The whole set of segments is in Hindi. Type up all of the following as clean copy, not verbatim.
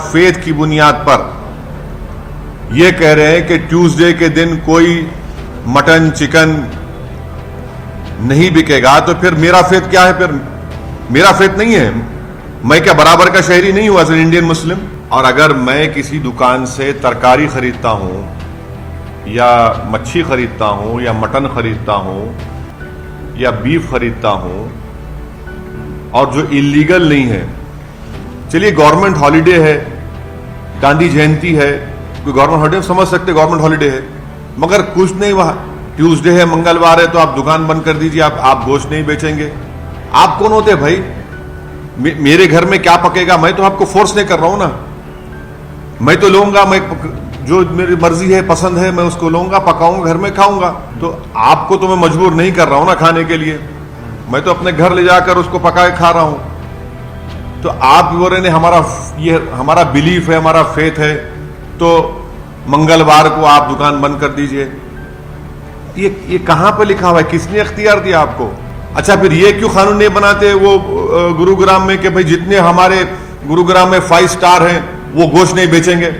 फेथ की बुनियाद पर यह कह रहे हैं कि ट्यूसडे के दिन कोई मटन चिकन नहीं बिकेगा, तो फिर मेरा फेथ क्या है? फिर मेरा फेथ नहीं है। मैं क्या बराबर का शहरी नहीं हूं एज एन इंडियन मुस्लिम? और अगर मैं किसी दुकान से तरकारी खरीदता हूं या मच्छी खरीदता हूं या मटन खरीदता हूं या बीफ खरीदता हूं और जो इलीगल नहीं है, चलिए गवर्नमेंट हॉलिडे है, गांधी जयंती है, कोई गवर्नमेंट हॉलिडे समझ सकते गवर्नमेंट हॉलिडे है, मगर कुछ नहीं, वहां ट्यूसडे है, मंगलवार है, तो आप दुकान बंद कर दीजिए, आप गोश्त नहीं बेचेंगे। आप कौन होते भाई? मेरे घर में क्या पकेगा? मैं तो आपको फोर्स नहीं कर रहा हूं ना, मैं तो लूंगा, मैं जो मेरी मर्जी है, पसंद है, मैं उसको लूंगा, पकाऊंगा, घर में खाऊंगा। तो आपको तो मैं मजबूर नहीं कर रहा हूं ना खाने के लिए, मैं तो अपने घर ले जाकर उसको पका के खा रहा हूं। तो आप बोल रहे हैं हमारा बिलीफ है, हमारा फेथ है, तो मंगलवार को आप दुकान बंद कर दीजिए। ये कहां पे लिखा हुआ है? किसने अख्तियार दिया आपको? अच्छा, फिर ये क्यों कानून नहीं बनाते वो गुरुग्राम में कि भाई जितने हमारे गुरुग्राम में 5 स्टार हैं वो गोश्त नहीं बेचेंगे?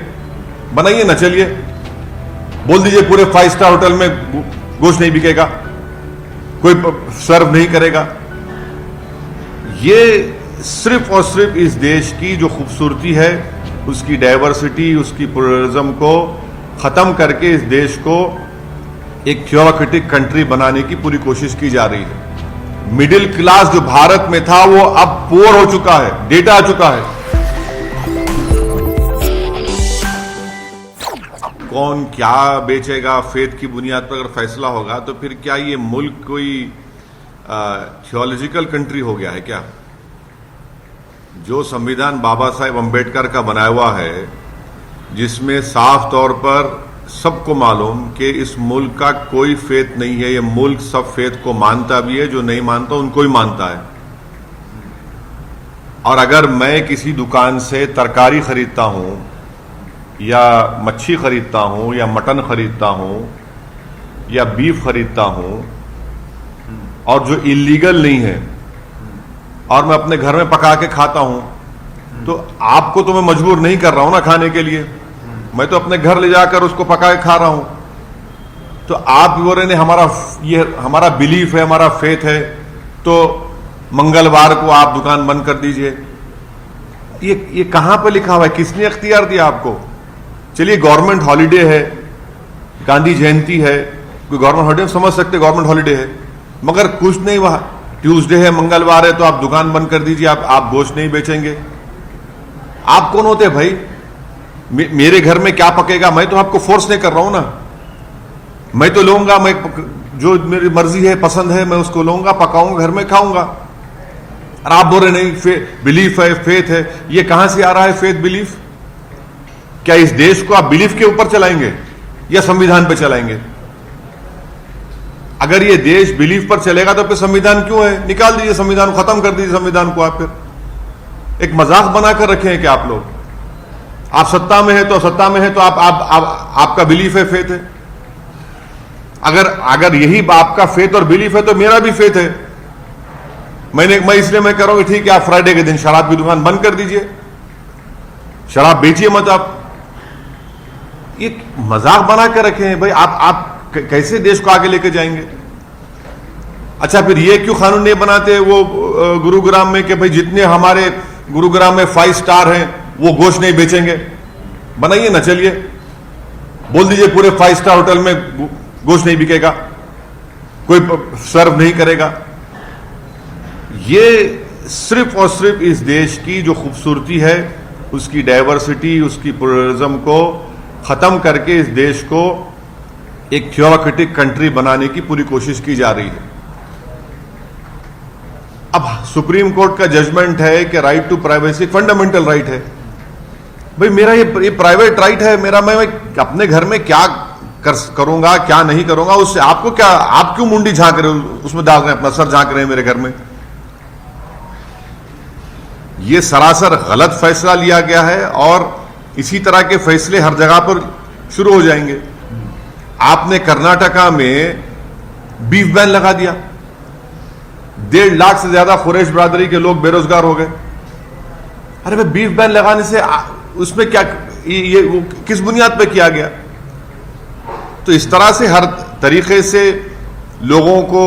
बनाइए ना, चलिए बोल दीजिए पूरे 5 स्टार होटल में गोश्त नहीं बिकेगा, कोई सर्व नहीं करेगा। ये सिर्फ और सिर्फ इस देश की जो खूबसूरती है, उसकी डाइवर्सिटी, उसकी प्लुरलिज्म को खत्म करके इस देश को एक थियोक्रेटिक कंट्री बनाने की पूरी कोशिश की जा रही है। मिडिल क्लास जो भारत में था वो अब पुअर हो चुका है, डेटा आ चुका है। कौन क्या बेचेगा फेथ की बुनियाद पर अगर फैसला होगा, तो फिर क्या ये मुल्क कोई थियोलॉजिकल कंट्री हो गया है क्या? जो संविधान बाबा साहेब अंबेडकर का बनाया हुआ है, जिसमें साफ तौर पर सबको मालूम कि इस मुल्क का कोई फेथ नहीं है, ये मुल्क सब फेथ को मानता भी है, जो नहीं मानता उनको ही मानता है। और अगर मैं किसी दुकान से तरकारी खरीदता हूं या मच्छी खरीदता हूं या मटन खरीदता हूं या बीफ खरीदता हूं और जो इलीगल नहीं है और मैं अपने घर में पका के खाता हूं, तो आपको तो मैं मजबूर नहीं कर रहा हूं ना खाने के लिए, मैं तो अपने घर ले जाकर उसको पका के खा रहा हूं। तो आप बोल रहे हैं हमारा बिलीफ है, हमारा फेथ है, तो मंगलवार को आप दुकान बंद कर दीजिए। ये कहां पे लिखा हुआ है? किसने अख्तियार दिया आपको? चलिए गवर्नमेंट हॉलिडे है, गांधी जयंती है, कोई गवर्नमेंट हॉलिडे समझ सकते गवर्नमेंट हॉलिडे है, मगर कुछ नहीं, वहां ट्यूसडे है, मंगलवार है, तो आप दुकान बंद कर दीजिए, आप गोश्त नहीं बेचेंगे। आप कौन होते भाई? मेरे घर में क्या पकेगा? मैं तो आपको फोर्स नहीं कर रहा हूं ना, मैं तो लूंगा, मैं जो मेरी मर्जी है, पसंद है, मैं उसको लूंगा, पकाऊंगा, घर में खाऊंगा। और आप बोल रहे नहीं बिलीफ है, फेथ है। ये कहां से आ रहा है फेथ बिलीफ? क्या इस देश को आप बिलीफ के ऊपर चलाएंगे या संविधान पे चलाएंगे? अगर ये देश बिलीफ पर चलेगा तो फिर संविधान क्यों है? निकाल दीजिए संविधान, खत्म कर दीजिए संविधान को। आप फिर एक मजाक बनाकर रखे हैं कि आप लोग, आप सत्ता में है तो आपका बिलीफ है, फेथ है। अगर यही आपका फेथ और बिलीफ है तो मेरा भी फेथ है। मैं इसलिए मैं कह रहा हूं कि ठीक है, आप फ्राइडे के दिन शराब की दुकान बंद कर दीजिए, शराब बेचिए मत आप। ये मजाक बना कर रखे हैं भाई। आप कैसे देश को आगे लेके जाएंगे? अच्छा, फिर ये क्यों कानून नहीं बनाते वो गुरुग्राम में कि भाई जितने हमारे गुरुग्राम में 5 स्टार हैं वो गोश्त नहीं बेचेंगे? बनाइए ना, चलिए बोल दीजिए पूरे 5 स्टार होटल में गोश्त नहीं बिकेगा, कोई सर्व नहीं करेगा। ये सिर्फ और सिर्फ इस देश की जो खूबसूरती है, उसकी डाइवर्सिटी, उसकी प्लुरलिज्म को खत्म करके इस देश को एक थियोक्रेटिक कंट्री बनाने की पूरी कोशिश की जा रही है। अब सुप्रीम कोर्ट का जजमेंट है कि right to privacy fundamental right है। भाई मेरा ये प्राइवेट राइट है मेरा, मैं अपने घर में क्या करूंगा क्या नहीं करूंगा उससे आपको क्या? आप क्यों मुंडी झांक रहे हो, उसमें डाल रहे हैं, अपना सर झांक रहे हैं मेरे घर में? यह सरासर गलत फैसला लिया गया है और इसी तरह के फैसले हर जगह पर शुरू हो जाएंगे। आपने कर्नाटका में बीफ बैन लगा दिया, 1.5 लाख से ज्यादा कुरैश बरादरी के लोग बेरोजगार हो गए। अरे भाई, बीफ बैन लगाने से उसमें क्या ये वो किस बुनियाद पर किया गया? तो इस तरह से हर तरीके से लोगों को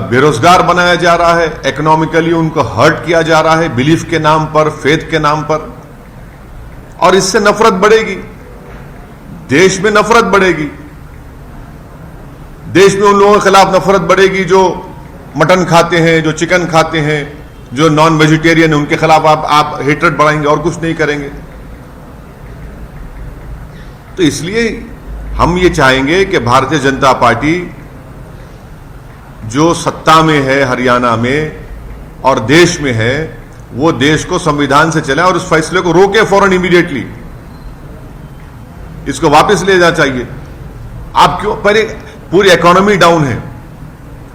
बेरोजगार बनाया जा रहा है, इकोनॉमिकली उनको हर्ट किया जा रहा है बिलीफ के नाम पर, फेथ के नाम पर, और इससे नफरत बढ़ेगी, देश में नफरत बढ़ेगी, देश में उन लोगों के खिलाफ नफरत बढ़ेगी जो मटन खाते हैं, जो चिकन खाते हैं, जो नॉन वेजिटेरियन है, उनके खिलाफ आप हेट्रेड बढ़ाएंगे और कुछ नहीं करेंगे। तो इसलिए हम ये चाहेंगे कि भारतीय जनता पार्टी जो सत्ता में है हरियाणा में और देश में है, वो देश को संविधान से चले और उस फैसले को रोके फौरन, इमीडिएटली इसको वापस ले जाना चाहिए। आप क्यों, पहले पूरी इकोनॉमी डाउन है,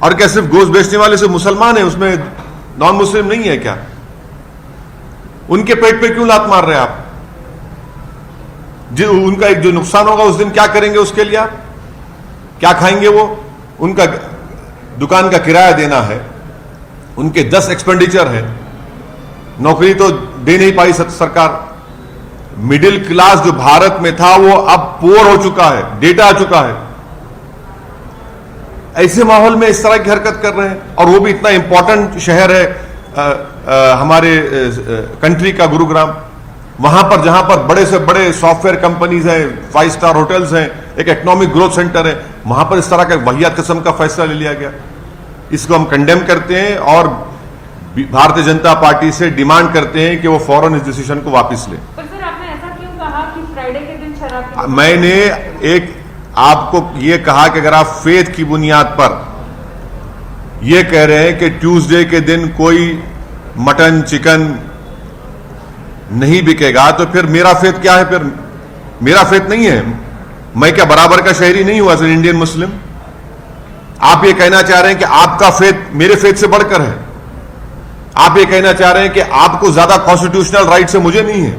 और क्या सिर्फ गोश्त बेचने वाले से मुसलमान है, उसमें नॉन मुस्लिम नहीं है क्या? उनके पेट पे क्यों लात मार रहे हैं आप? जो उनका एक जो नुकसान होगा उस दिन क्या करेंगे उसके लिए? आप क्या खाएंगे? वो उनका दुकान का किराया देना है, उनके 10 एक्सपेंडिचर है, नौकरी तो दे नहीं पाई सरकार। मिडिल क्लास जो भारत में था वो अब पुअर हो चुका है, डेटा आ चुका है। ऐसे माहौल में इस तरह की हरकत कर रहे हैं, और वो भी इतना इंपॉर्टेंट शहर है हमारे कंट्री का, गुरुग्राम, वहां पर जहां पर बड़े से बड़े सॉफ्टवेयर कंपनीज हैं, 5 स्टार होटल्स हैं, एक इकोनॉमिक ग्रोथ सेंटर है, वहां पर इस तरह का वाहियात किस्म का फैसला ले लिया गया। इसको हम कंडेम करते हैं और भारतीय जनता पार्टी से डिमांड करते हैं कि वो फौरन इस डिसीजन को वापस ले। पर सर, आपने ऐसा क्यों कहा कि फ्राइडे के दिन शराब? मैंने एक आपको ये कहा कि अगर आप फेथ की बुनियाद पर ये कह रहे हैं कि ट्यूसडे के दिन कोई मटन चिकन नहीं बिकेगा, तो फिर मेरा फेथ क्या है? फिर मेरा फेथ नहीं है, मैं क्या बराबर का शहरी नहीं हुआ एज एन इंडियन मुस्लिम? आप ये कहना चाह रहे हैं कि आपका फेथ मेरे फेथ से बढ़कर है, आप ये कहना चाह रहे हैं कि आपको ज्यादा कॉन्स्टिट्यूशनल राइट से मुझे नहीं है,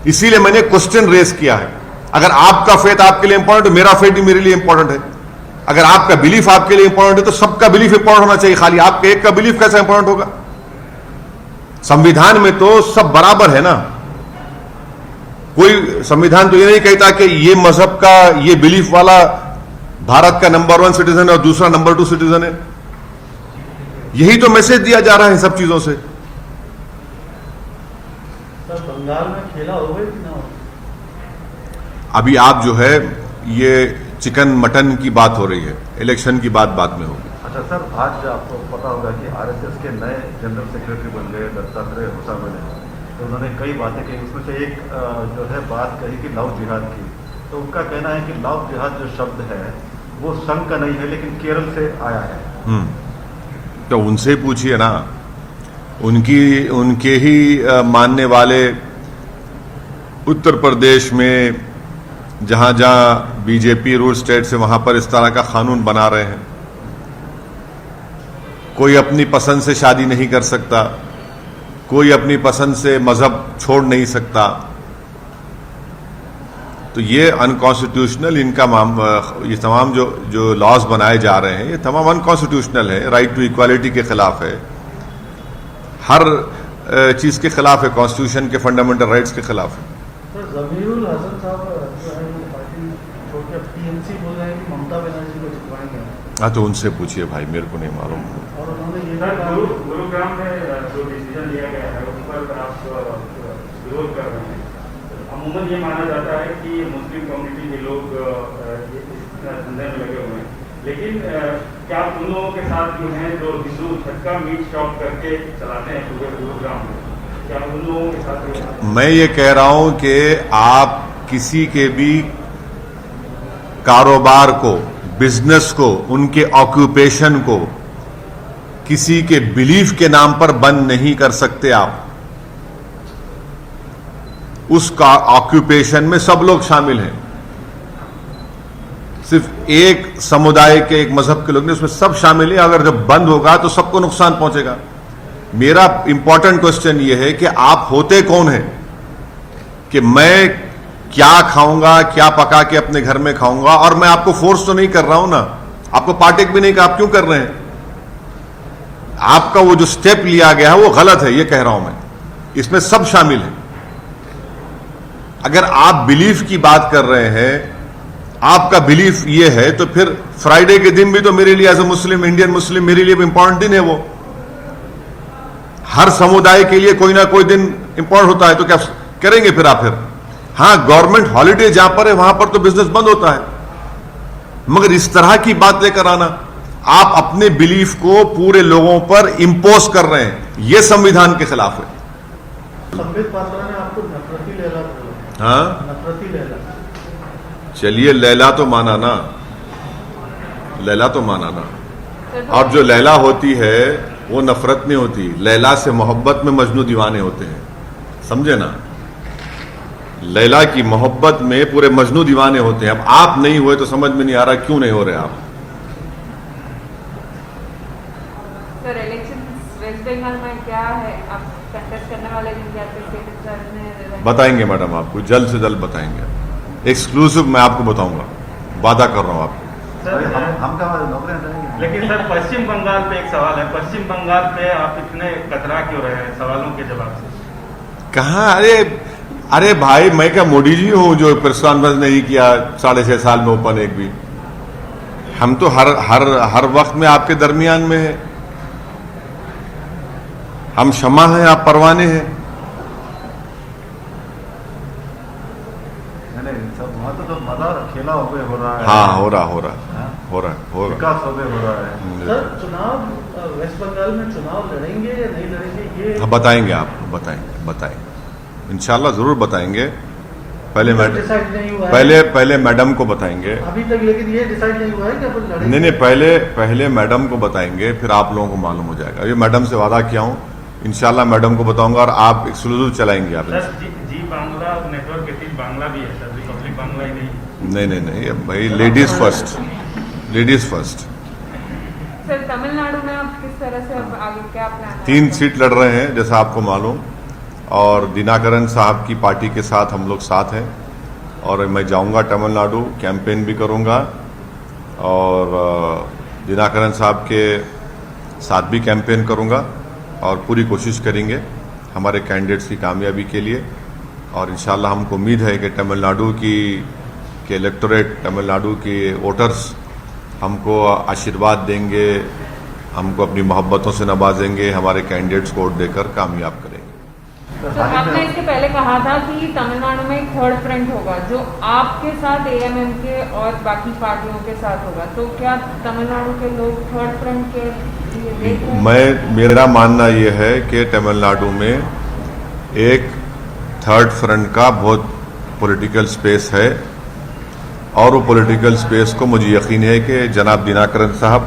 इसीलिए मैंने क्वेश्चन रेज किया है। अगर आपका फेथ आपके लिए इंपॉर्टेंट है, मेरा फेथ भी मेरे लिए इंपॉर्टेंट है। अगर आपका बिलीफ आपके लिए इंपॉर्टेंट है तो सबका बिलीफ इंपॉर्टेंट होना चाहिए, खाली आपके एक का बिलीफ कैसे इंपॉर्टेंट होगा? संविधान में तो सब बराबर है ना। कोई संविधान तो ये नहीं कहता कि ये मजहब का, ये बिलीफ वाला भारत का नंबर 1 सिटीजन है और दूसरा नंबर 2 सिटीजन है। यही तो मैसेज दिया जा रहा है सब चीजों से। सर, बंगाल में खेला हो गया कि ना? अभी आप जो है ये चिकन मटन की बात हो रही है, इलेक्शन की बात बाद में होगी। अच्छा सर, आज आपको पता होगा कि आरएसएस के नए जनरल सेक्रेटरी बन गए दत्तात्रेय होसाबले, तो उन्होंने कई बातें कही, उसमें से एक जो है बात कही कि लव जिहाद की। तो उनका कहना है कि लव जिहाद जो शब्द है वो संघ का नहीं है लेकिन केरल से आया है। तो उनसे पूछिए ना, उनके ही मानने वाले उत्तर प्रदेश में जहां जहां बीजेपी रूल स्टेट से वहां पर इस तरह का कानून बना रहे हैं। कोई अपनी पसंद से शादी नहीं कर सकता, कोई अपनी पसंद से मजहब छोड़ नहीं सकता। तो ये अनकॉन्स्टिट्यूशनल, इनका ये तमाम जो लॉज बनाए जा रहे हैं ये तमाम अनकॉन्स्टिट्यूशनल है, राइट टू इक्वालिटी के खिलाफ है, हर चीज के खिलाफ है, कॉन्स्टिट्यूशन के फंडामेंटल राइट्स के खिलाफ है। ज़मीरुल हसन साहब जो है वो पार्टी छोड़ के टीएमसी बोल रहे हैं कि ममता बनर्जी को जितवाएंगे। हाँ, तो उनसे पूछिए भाई, मेरे को नहीं मालूम। और उन्होंने ये गुरुग्राम में जो डिसीजन लिया गया है उस पर आप विरोध कर रहे हैं। अमूमन ये माना जाता है कि मुस्लिम कम्युनिटी के लोग इस धंधे में लगे हुए हैं, लेकिन क्या उन लोगों के साथ जो हैं जो हिंदू छक्का मीट शॉप करके चलाते हैं पूरे गुरुग्राम में, क्या उन लोगों के साथ? मैं ये कह रहा हूं कि आप किसी के भी कारोबार को, बिजनेस को, उनके ऑक्यूपेशन को किसी के बिलीफ के नाम पर बंद नहीं कर सकते। आप उसका ऑक्यूपेशन में सब लोग शामिल हैं, सिर्फ एक समुदाय के, एक मजहब के लोग नहीं, उसमें सब शामिल हैं। अगर जब बंद होगा तो सबको नुकसान पहुंचेगा। मेरा इंपॉर्टेंट क्वेश्चन यह है कि आप होते कौन हैं कि मैं क्या खाऊंगा, क्या पका के अपने घर में खाऊंगा, और मैं आपको फोर्स तो नहीं कर रहा हूं ना, आपको पार्टेक भी नहीं कि आप क्यों कर रहे हैं। आपका वो जो स्टेप लिया गया है वो गलत है, ये कह रहा हूं मैं। इसमें सब शामिल है, अगर आप बिलीफ की बात कर रहे हैं, आपका बिलीफ ये है, तो फिर फ्राइडे के दिन भी तो मेरे लिए as a Muslim, Indian Muslim, मेरे लिए भी इंपॉर्टेंट दिन है वो। हर समुदाय के लिए कोई ना कोई दिन इंपॉर्टेंट होता है, तो क्या करेंगे फिर आप? फिर हां, गवर्नमेंट हॉलिडे जहां पर है वहां पर तो बिजनेस बंद होता है, मगर इस तरह की बात लेकर आना, आप अपने बिलीफ को पूरे लोगों पर इंपोज कर रहे हैं, यह संविधान के खिलाफ है। संबित पात्रा ने आपको नफरती लैला बोला। हाँ, नफरती लैला। चलिए, लैला तो माना ना, लैला तो माना ना। सर, और जो लैला होती है वो नफरत में होती, लैला से मोहब्बत में मजनू दीवाने होते हैं, समझे ना? लैला की मोहब्बत में पूरे मजनू दीवाने होते हैं। अब आप नहीं हुए तो समझ में नहीं आ रहा क्यों नहीं हो रहे आप। सर, इलेक्शन वेस्ट बंगाल में क्या है, आप कंटेस्ट करने वाले दिन क्या स्टेट इंचार्ज ने बताएंगे मैडम, आपको जल्द से जल्द बताएंगे, एक्सक्लूसिव मैं आपको बताऊंगा, वादा कर रहा हूं आपको। हम क्या नौकरियां देंगे? लेकिन सर, पश्चिम बंगाल पे एक सवाल है, पश्चिम बंगाल पे आप इतने कतरा क्यों रहे हैं सवालों के जवाब से? कहां? अरे भाई, मैं क्या मोदी जी हूं जो प्रेस कॉन्फ्रेंस नहीं किया 6.5 साल में ओपन एक भी? हम तो हर वक्त में आपके दरमियान में है। हम शमा हैं, आप परवाने हैं। नहीं, सब वहाँ तो मजा खेला हो रहा है। हाँ, हो रहा विकास हो रहा है। सर, चुनाव वेस्ट बंगाल में चुनाव लड़ेंगे या नहीं लड़ेंगे, ये बताएंगे, आपको बताएंगे इंशाल्लाह, जरूर बताएंगे। पहले डिसाइड नहीं हुआ है। पहले मैडम को बताएंगे अभी तक, लेकिन ये डिसाइड नहीं हुआ है कि अपन लड़ेंगे। नहीं, पहले मैडम को बताएंगे, फिर आप लोगों को मालूम हो जाएगा। ये मैडम से वादा किया हूं, इंशाल्लाह मैडम को बताऊंगा और आप एक्सक्लूसिव चलाएंगे आप। सर, जी बांग्ला नेटवर्क के तीन बांग्ला भी है सर, रिपब्लिक बांग्ला ही नहीं। नहीं, भाई लेडीज फर्स्ट। सर, तमिलनाडु में आप किस तरह से अब आगे क्या प्लान है? 3 सीट लड़ रहे हैं जैसा आपको मालूम, और दिनाकरन साहब की पार्टी के साथ हम लोग साथ हैं, और मैं जाऊंगा तमिलनाडु, कैंपेन भी करूंगा, और दिनाकरन साहब के साथ भी कैंपेन करूंगा, और पूरी कोशिश करेंगे हमारे कैंडिडेट्स की कामयाबी के लिए। और इंशाल्लाह हमको उम्मीद है कि तमिलनाडु के इलेक्टोरेट, तमिलनाडु के वोटर्स हमको आशीर्वाद देंगे, हमको अपनी मोहब्बतों से नवाजेंगे, हमारे कैंडिडेट्स को वोट देकर कामयाब करेंगे। तो आपने इसके पहले कहा था कि तमिलनाडु में एक थर्ड फ्रंट होगा जो आपके साथ एएमएम के और बाकी पार्टियों के साथ होगा, तो क्या तमिलनाडु के लोग थर्ड फ्रंट के लिए देख रहे हैं? मेरा मानना यह है कि तमिलनाडु में एक थर्ड फ्रंट का बहुत पॉलिटिकल स्पेस है, और वो पॉलिटिकल स्पेस को मुझे यकीन है कि जनाब दिनाकरन साहब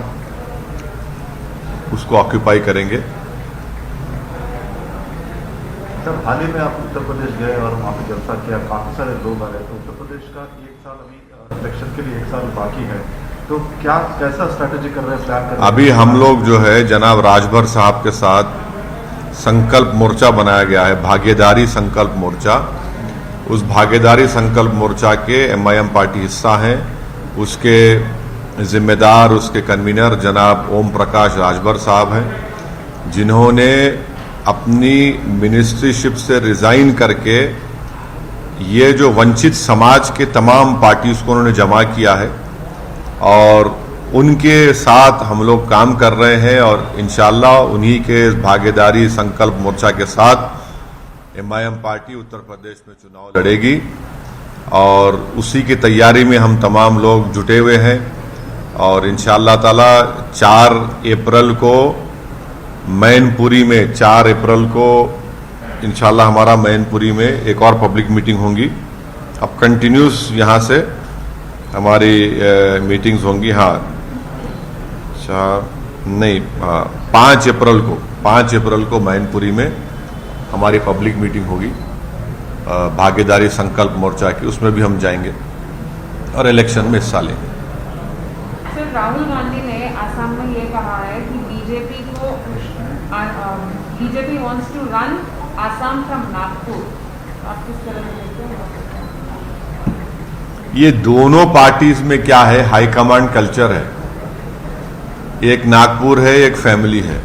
उसको ऑक्यूपाई करेंगे। सर, हाल ही में आप उत्तर प्रदेश गए और वहाँ पे जलसा किया, काफी सारे लोग आ रहे, तो उत्तर प्रदेश का 1 साल अभी इलेक्शन के लिए 1 साल बाकी है, तो कैसा स्ट्रैटेजी कर रहे हैं, प्लान कर रहे हैं? अभी हम लोग जो है जनाब राजभर साहब के साथ संकल्प मोर्चा बनाया गया है, भागीदारी संकल्प मोर्चा। उस भागीदारी संकल्प मोर्चा के एमआईएम पार्टी हिस्सा है, उसके जिम्मेदार, उसके कन्वीनर जनाब ओम प्रकाश राजभर साहब हैं, जिन्होंने अपनी मिनिस्ट्रीशिप से रिजाइन करके ये जो वंचित समाज के तमाम पार्टीज को उन्होंने जमा किया है, और उनके साथ हम लोग काम कर रहे हैं, और इंशाल्लाह उन्हीं के भागीदारी संकल्प मोर्चा के साथ एमआईएम पार्टी उत्तर प्रदेश में चुनाव लड़ेगी, और उसी की तैयारी में हम तमाम लोग जुटे हुए हैं। और इंशाअल्लाह ताला 4 अप्रैल को मैनपुरी में, 4 अप्रैल को इंशाअल्लाह हमारा मैनपुरी में एक और पब्लिक मीटिंग होगी। अब कंटिन्यूस यहाँ से हमारी मीटिंग्स होंगी। हाँ, 5 अप्रैल को मैनपुरी में हमारी पब्लिक मीटिंग होगी भागीदारी संकल्प मोर्चा की, उसमें भी हम जाएंगे और इलेक्शन में हिस्सा लेंगे। सर, राहुल गांधी ने असम में ये कहा है कि BJP wants to run Assam from Nagpur, आप किस तरह से देखते हैं? ये दोनों पार्टीज में क्या है, हाईकमांड कल्चर है, एक नागपुर है, एक फैमिली है।